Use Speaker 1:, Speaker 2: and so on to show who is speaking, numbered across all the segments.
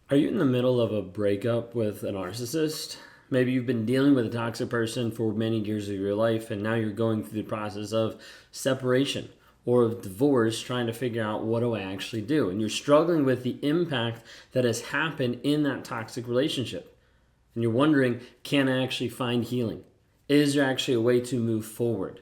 Speaker 1: Are you in the middle of a breakup with a narcissist? Maybe you've been dealing with a toxic person for many years of your life, and now you're going through the process of separation or of divorce, trying to figure out what do I actually do. And you're struggling with the impact that has happened in that toxic relationship. And you're wondering, can I actually find healing? Is there actually a way to move forward?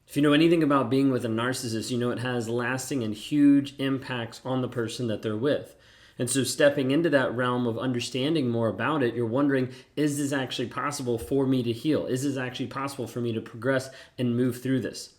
Speaker 1: If you know anything about being with a narcissist, you know it has lasting and huge impacts on the person that they're with. And so, stepping into that realm of understanding more about it, you're wondering, is this actually possible for me to heal? Is this actually possible for me to progress and move through this?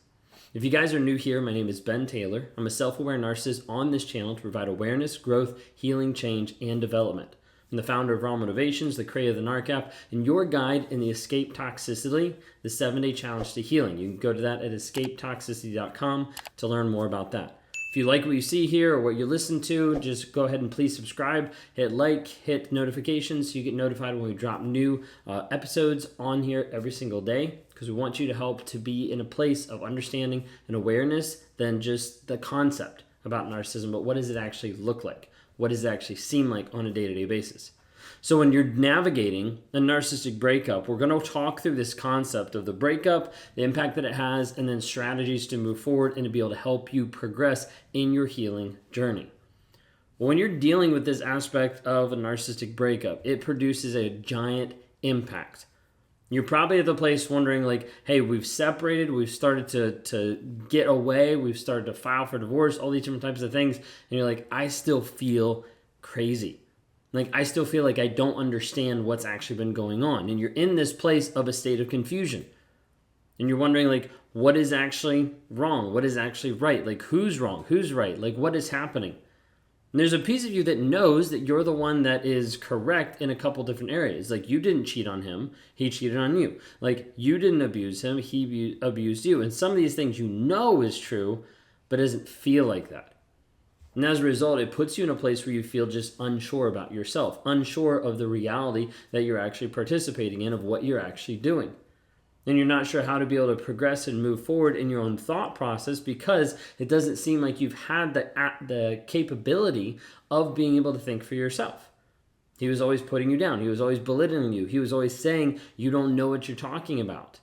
Speaker 1: If you guys are new here, my name is Ben Taylor. I'm a self aware narcissist on this channel to provide awareness, growth, healing, change, and development. I'm the founder of Raw Motivations, the creator of the NARC app, and your guide in the Escape Toxicity, the 7-day challenge to healing. You can go to that at escapetoxicity.com to learn more about that. If you like what you see here or what you listen to, just go ahead and please subscribe, hit like, hit notifications so you get notified when we drop new episodes on here every single day, because we want you to help to be in a place of understanding and awareness than just the concept about narcissism, but what does it actually look like? What does it actually seem like on a day-to-day basis? So when you're navigating a narcissistic breakup, we're going to talk through this concept of the breakup, the impact that it has, and then strategies to move forward and to be able to help you progress in your healing journey. When you're dealing with this aspect of a narcissistic breakup, it produces a giant impact. You're probably at the place wondering like, hey, we've separated, we've started to get away, we've started to file for divorce, all these different types of things. And you're like, I still feel crazy. Like, I still feel like I don't understand what's actually been going on. And you're in this place of a state of confusion. And you're wondering, like, what is actually wrong? What is actually right? Like, who's wrong? Who's right? Like, what is happening? And there's a piece of you that knows that you're the one that is correct in a couple different areas. Like, you didn't cheat on him, he cheated on you. Like, you didn't abuse him, he abused you. And some of these things you know is true, but it doesn't feel like that. And as a result, it puts you in a place where you feel just unsure about yourself, unsure of the reality that you're actually participating in, of what you're actually doing. And you're not sure how to be able to progress and move forward in your own thought process because it doesn't seem like you've had the capability of being able to think for yourself. He was always putting you down. He was always belittling you. He was always saying, you don't know what you're talking about.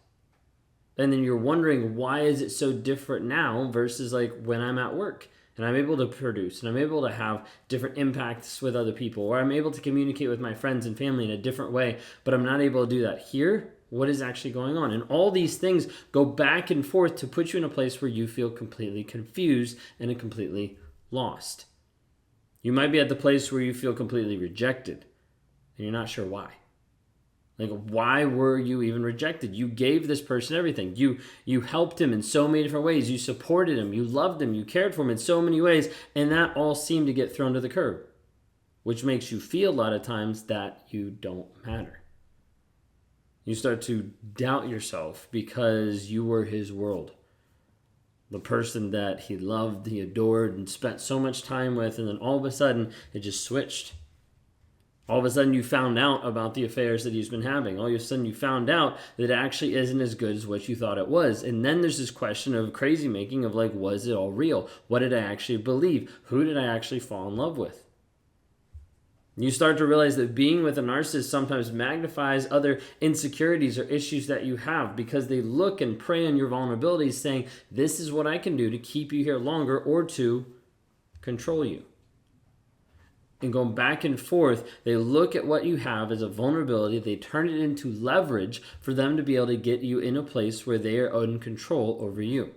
Speaker 1: And then you're wondering, why is it so different now versus like when I'm at work? And I'm able to produce, and I'm able to have different impacts with other people, or I'm able to communicate with my friends and family in a different way, but I'm not able to do that here. What is actually going on? And all these things go back and forth to put you in a place where you feel completely confused and completely lost. You might be at the place where you feel completely rejected, and you're not sure why. Like, why were you even rejected? You gave this person everything. You helped him in so many different ways. You supported him. You loved him. You cared for him in so many ways. And that all seemed to get thrown to the curb, which makes you feel a lot of times that you don't matter. You start to doubt yourself because you were his world. The person that he loved, he adored, and spent so much time with, and then all of a sudden, it just switched. All of a sudden you found out about the affairs that he's been having. All of a sudden you found out that it actually isn't as good as what you thought it was. And then there's this question of crazy making of like, was it all real? What did I actually believe? Who did I actually fall in love with? You start to realize that being with a narcissist sometimes magnifies other insecurities or issues that you have because they look and prey on your vulnerabilities saying, this is what I can do to keep you here longer or to control you. And going back and forth, they look at what you have as a vulnerability, they turn it into leverage for them to be able to get you in a place where they are in control over you.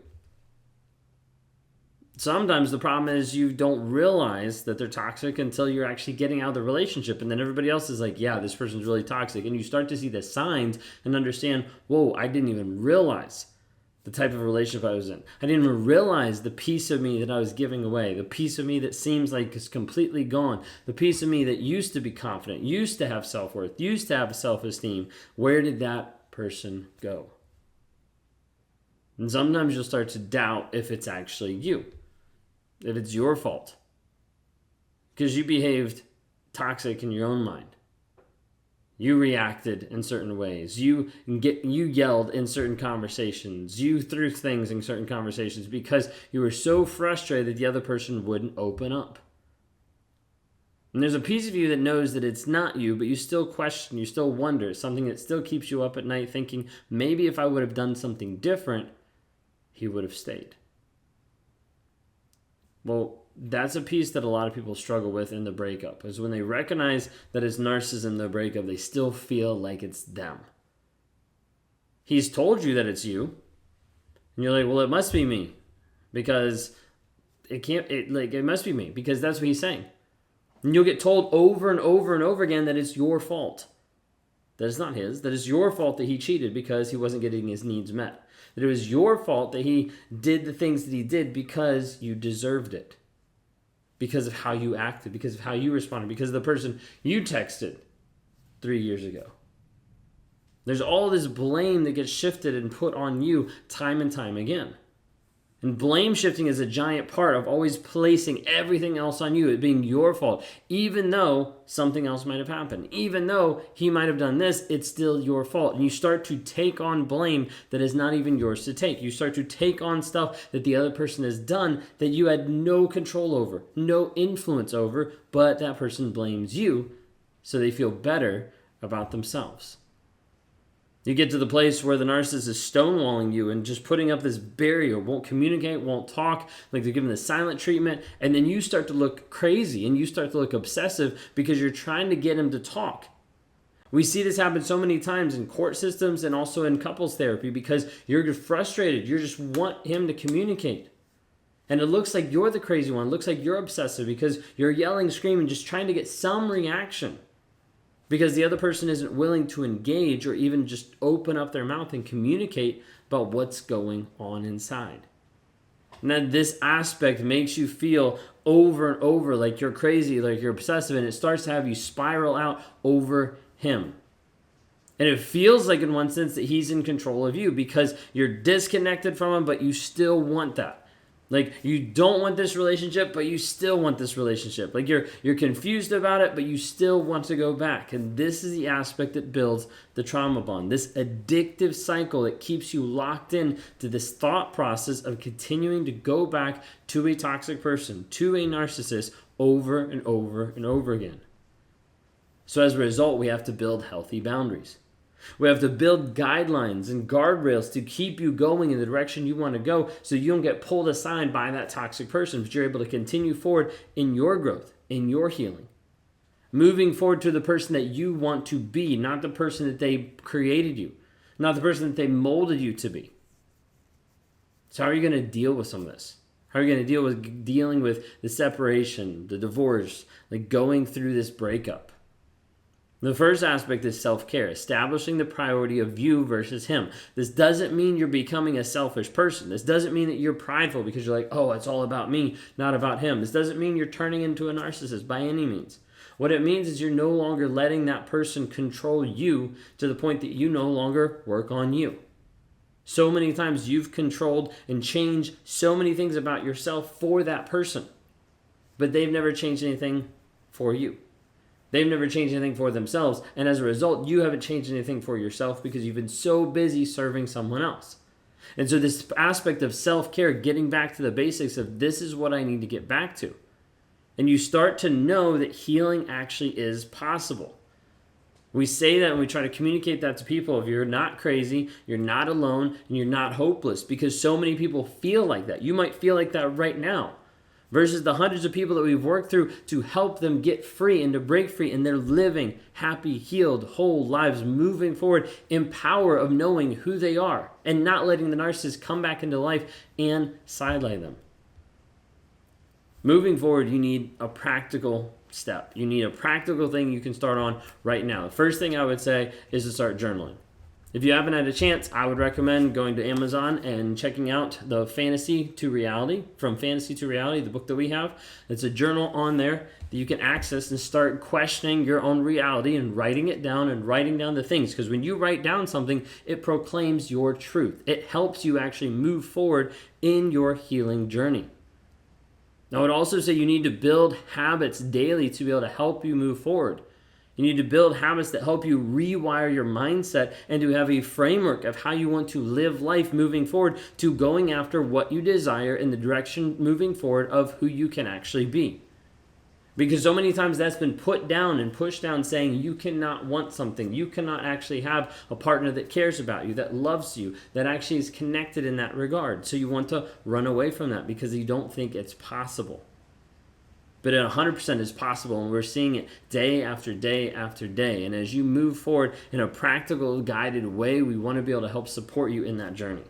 Speaker 1: Sometimes the problem is you don't realize that they're toxic until you're actually getting out of the relationship, and then everybody else is like, yeah, this person's really toxic, and you start to see the signs and understand, whoa, I didn't even realize the type of relationship I was in. I didn't even realize the piece of me that I was giving away, the piece of me that seems like is completely gone, the piece of me that used to be confident, used to have self-worth, used to have self-esteem. Where did that person go? And sometimes you'll start to doubt if it's actually you, if it's your fault, because you behaved toxic in your own mind. You reacted in certain ways. You yelled in certain conversations. You threw things in certain conversations because you were so frustrated the other person wouldn't open up. And there's a piece of you that knows that it's not you, but you still question, you still wonder, something that still keeps you up at night thinking, maybe if I would have done something different, he would have stayed. Well, that's a piece that a lot of people struggle with in the breakup, is when they recognize that it's narcissism, the breakup, they still feel like it's them. He's told you that it's you, and you're like, well, it must be me, because it must be me, because that's what he's saying. And you'll get told over and over and over again that it's your fault. That it's not his. That it's your fault that he cheated because he wasn't getting his needs met. That it was your fault that he did the things that he did because you deserved it. Because of how you acted. Because of how you responded. Because of the person you texted 3 years ago. There's all this blame that gets shifted and put on you time and time again. And blame shifting is a giant part of always placing everything else on you, it being your fault. Even though something else might have happened. Even though he might have done this, it's still your fault. And you start to take on blame that is not even yours to take. You start to take on stuff that the other person has done that you had no control over, no influence over, but that person blames you so they feel better about themselves. You get to the place where the narcissist is stonewalling you and just putting up this barrier, won't communicate, won't talk, like they're giving the silent treatment, and then you start to look crazy and you start to look obsessive because you're trying to get him to talk. We see this happen so many times in court systems and also in couples therapy because you're frustrated. You just want him to communicate. And it looks like you're the crazy one. It looks like you're obsessive because you're yelling, screaming, just trying to get some reaction. Because the other person isn't willing to engage or even just open up their mouth and communicate about what's going on inside. Now, this aspect makes you feel over and over like you're crazy, like you're obsessive, and it starts to have you spiral out over him. And it feels like, in one sense, that he's in control of you because you're disconnected from him, but you still want that. Like, you don't want this relationship, but you still want this relationship. Like, you're confused about it, but you still want to go back. And this is the aspect that builds the trauma bond. This addictive cycle that keeps you locked in to this thought process of continuing to go back to a toxic person, to a narcissist, over and over and over again. So as a result, we have to build healthy boundaries. We have to build guidelines and guardrails to keep you going in the direction you want to go so you don't get pulled aside by that toxic person, but you're able to continue forward in your growth, in your healing. Moving forward to the person that you want to be, not the person that they created you, not the person that they molded you to be. So how are you going to deal with some of this? How are you going to dealing with the separation, the divorce, like going through this breakup? The first aspect is self-care, establishing the priority of you versus him. This doesn't mean you're becoming a selfish person. This doesn't mean that you're prideful because you're like, oh, it's all about me, not about him. This doesn't mean you're turning into a narcissist by any means. What it means is you're no longer letting that person control you to the point that you no longer work on you. So many times you've controlled and changed so many things about yourself for that person, but they've never changed anything for you. They've never changed anything for themselves, and as a result, you haven't changed anything for yourself because you've been so busy serving someone else. And so this aspect of self-care, getting back to the basics of this is what I need to get back to. And you start to know that healing actually is possible. We say that and we try to communicate that to people. If you're not crazy, you're not alone, and you're not hopeless, because so many people feel like that. You might feel like that right now. Versus the hundreds of people that we've worked through to help them get free and to break free, and they're living happy, healed, whole lives, moving forward in power of knowing who they are and not letting the narcissist come back into life and sideline them. Moving forward, you need a practical step. You need a practical thing you can start on right now. The first thing I would say is to start journaling. If you haven't had a chance, I would recommend going to Amazon and checking out the Fantasy to Reality, From Fantasy to Reality, the book that we have. It's a journal on there that you can access and start questioning your own reality and writing it down and writing down the things. Because when you write down something, it proclaims your truth. It helps you actually move forward in your healing journey. I would also say you need to build habits daily to be able to help you move forward. You need to build habits that help you rewire your mindset and to have a framework of how you want to live life moving forward to going after what you desire in the direction moving forward of who you can actually be. Because so many times that's been put down and pushed down, saying you cannot want something. You cannot actually have a partner that cares about you, that loves you, that actually is connected in that regard. So you want to run away from that because you don't think it's possible. But it 100% is possible, and we're seeing it day after day after day. And as you move forward in a practical, guided way, we want to be able to help support you in that journey.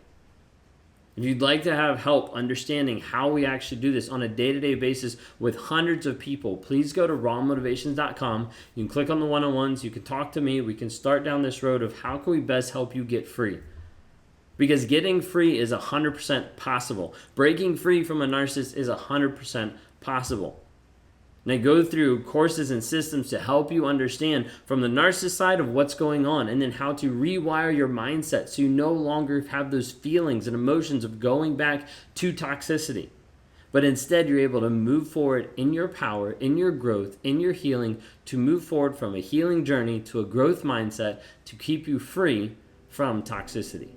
Speaker 1: If you'd like to have help understanding how we actually do this on a day-to-day basis with hundreds of people, please go to rawmotivations.com. You can click on the one-on-ones. You can talk to me. We can start down this road of how can we best help you get free. Because getting free is 100% possible. Breaking free from a narcissist is 100% possible. And I go through courses and systems to help you understand from the narcissist side of what's going on, and then how to rewire your mindset so you no longer have those feelings and emotions of going back to toxicity. But instead, you're able to move forward in your power, in your growth, in your healing, to move forward from a healing journey to a growth mindset to keep you free from toxicity.